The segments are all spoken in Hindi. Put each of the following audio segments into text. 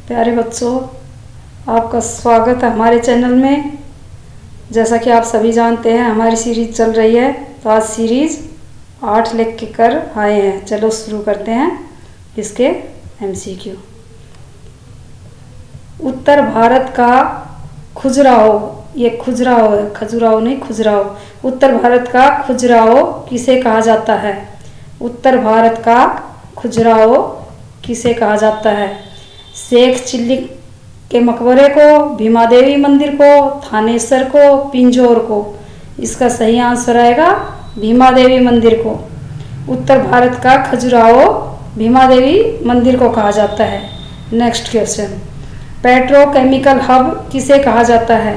प्यारे बच्चों, आपका स्वागत है हमारे चैनल में। जैसा कि आप सभी जानते हैं, हमारी सीरीज़ चल रही है, तो आज सीरीज़ 8 लिख के कर आए हैं। चलो शुरू करते हैं इसके एमसीक्यू। उत्तर भारत का खजुराहो, ये खजुराहो है, खजुराहो नहीं खजुराहो। उत्तर भारत का खजुराहो किसे कहा जाता है? उत्तर भारत का खजुराहो किसे कहा जाता है? शेख चिल्ली के मकबरे को, भीमा देवी मंदिर को, थानेसर को, पिंजौर को? इसका सही आंसर आएगा भीमा देवी मंदिर को। उत्तर भारत का खजुराहो भीमा देवी मंदिर को कहा जाता है। नेक्स्ट क्वेश्चन, पेट्रोकेमिकल हब किसे कहा जाता है?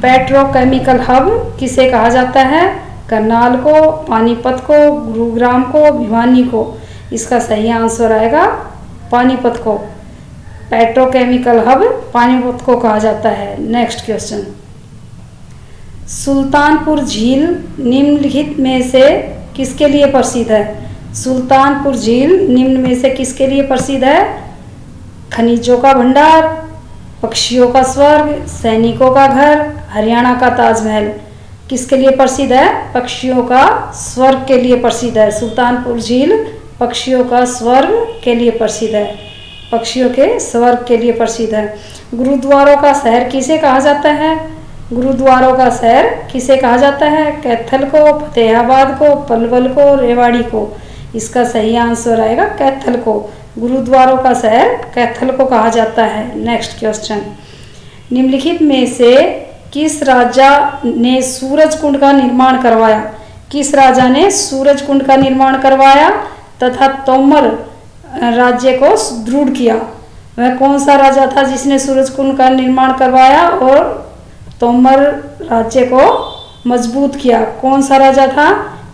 पेट्रोकेमिकल हब किसे कहा जाता है? करनाल को, पानीपत को, गुरुग्राम को, भिवानी को? इसका सही आंसर आएगा पानीपत को। पेट्रोकेमिकल हब पानीपत को कहा जाता है। नेक्स्ट क्वेश्चन, सुल्तानपुर झील निम्नलिखित में से किसके लिए प्रसिद्ध है? सुल्तानपुर झील निम्न में से किसके लिए प्रसिद्ध है? खनिजों का भंडार, पक्षियों का स्वर्ग, सैनिकों का घर, हरियाणा का ताजमहल? किसके लिए प्रसिद्ध है? पक्षियों का स्वर्ग के लिए प्रसिद्ध है। सुल्तानपुर झील पक्षियों का स्वर्ग के लिए प्रसिद्ध है, पक्षियों के स्वर्ग के लिए प्रसिद्ध है। गुरुद्वारों का शहर किसे कहा जाता है? गुरुद्वारों का शहर किसे कहा जाता है? कैथल को, फतेहाबाद को, पलवल को, रेवाड़ी को? इसका सही आंसर आएगा कैथल को। गुरुद्वारों का शहर कैथल को कहा जाता है। नेक्स्ट क्वेश्चन, निम्नलिखित में से किस राजा ने सूरज कुंड का निर्माण करवाया? किस राजा ने सूरज कुंड का निर्माण करवाया तथा तोमर राज्य को सुदृढ़ किया? वह कौन सा राजा था जिसने सूरज कुंड का निर्माण करवाया और तोमर राज्य को मजबूत किया? कौन सा राजा था?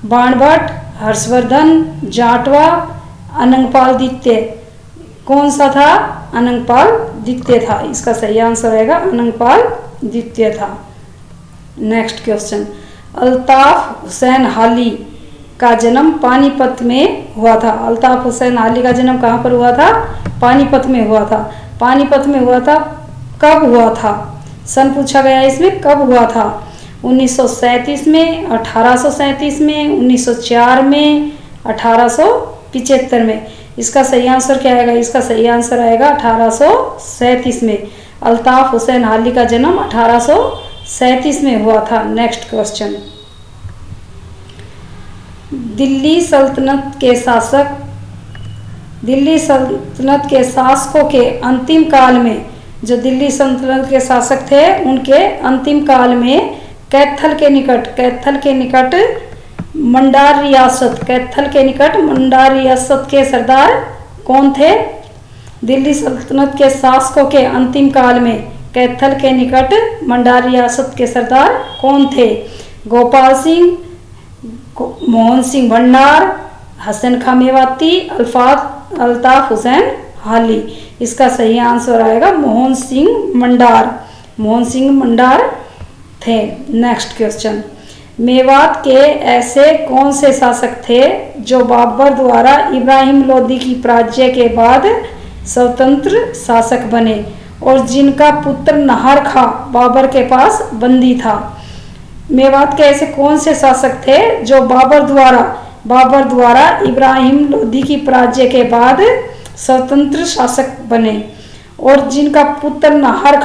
बाणभट्ट, हर्षवर्धन, जाटवा, अनंगपाल द्वितीय? कौन सा था? अनंगपाल द्वितीय था। इसका सही आंसर आएगा अनंगपाल द्वितीय था। नेक्स्ट क्वेश्चन, अल्ताफ हुसैन हाली का जन्म पानीपत में हुआ था। अल्ताफ हुसैन हाली का जन्म कहाँ पर हुआ था? पानीपत में हुआ था। पानीपत में हुआ था, कब हुआ था? सन पूछा गया इसमें, कब हुआ था? 1937 में, 1837 में, 1904 में, 1875 में? इसका सही आंसर क्या आएगा? इसका सही आंसर आएगा 1837 में। अल्ताफ हुसैन हाली का जन्म 1837 में हुआ था। नेक्स्ट क्वेश्चन, दिल्ली सल्तनत के शासकों के अंतिम काल में, जो दिल्ली सल्तनत के शासक थे उनके अंतिम काल में कैथल के निकट मंडार रियासत, कैथल के निकट मंडार रियासत के सरदार कौन थे? दिल्ली सल्तनत के शासकों के अंतिम काल में कैथल के निकट मंडार रियासत के सरदार कौन थे? गोपाल सिंह, मोहन सिंह भंडार, हसन खां मेवाती, अल्ताफ हुसैन हाली? इसका सही आंसर आएगा मोहन सिंह मंडार। मोहन सिंह मंडार थे। नेक्स्ट क्वेश्चन, मेवात के ऐसे कौन से शासक थे जो बाबर द्वारा इब्राहिम लोदी की पराजय के बाद स्वतंत्र शासक बने और जिनका पुत्र नाहर खां बाबर के पास बंदी था? मेवात के ऐसे कौन से शासक थे जो बाबर द्वारा इब्राहिम लोदी की पराजय के बाद स्वतंत्र शासक बने और जिनका पुत्र नाहर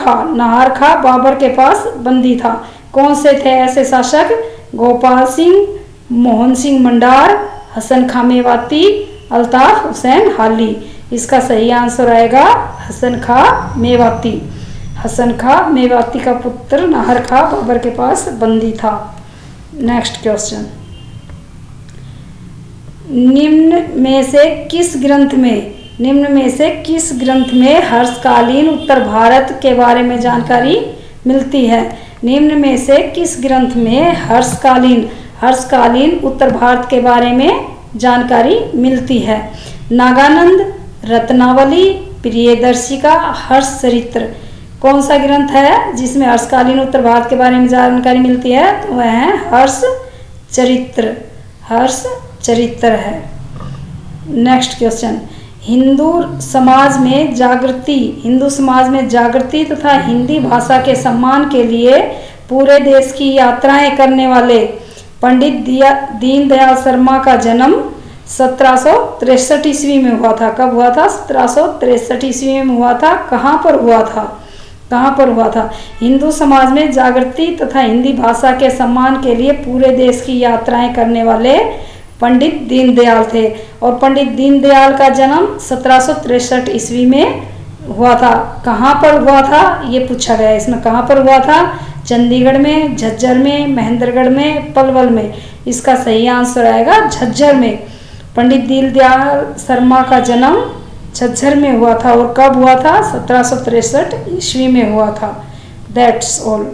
खां बाबर के पास बंदी था? कौन से थे ऐसे शासक? गोपाल सिंह, मोहन सिंह मंडार, हसन खां मेवाती, अल्ताफ हुसैन हाली? इसका सही आंसर आएगा हसन खां मेवाती। हसन खां मेवाती का पुत्र नाहर खां बाबर के पास बंदी था। नेक्स्ट क्वेश्चन, निम्न में से किस ग्रंथ में हर्षकालीन उत्तर भारत के बारे में जानकारी मिलती है? निम्न में से किस ग्रंथ में हर्षकालीन उत्तर भारत के बारे में जानकारी मिलती है? नागानंद, रत्नावली, प्रियदर्शिका, हर्ष चरित्र? कौन सा ग्रंथ है जिसमें हर्षकालीन उत्तर भारत के बारे में जानकारी मिलती है? तो वह है हर्ष चरित्र है। नेक्स्ट क्वेश्चन, हिंदू समाज में जागृति तथा हिंदी भाषा के सम्मान के लिए पूरे देश की यात्राएं करने वाले पंडित दीनदयाल शर्मा का जन्म 1763 ईस्वी में हुआ था। कब हुआ था? 1763 ईस्वी में हुआ था। कहाँ पर हुआ था? हिंदू समाज में जागृति तथा हिंदी भाषा के सम्मान के लिए पूरे देश की यात्राएं करने वाले पंडित दीनदयाल थे। और पंडित दीनदयाल का जन्म 1763 ईस्वी में हुआ था। कहाँ पर हुआ था ये पूछा गया है इसमें। कहाँ पर हुआ था? चंडीगढ़ में, झज्जर में, महेंद्रगढ़ में, पलवल में। इसका सही आंसर आएगा झज्जर में। पंडित दीनदयाल शर्मा का जन्म झज्जर में हुआ था। और कब हुआ था? 1763 ईस्वी में हुआ था। That's all.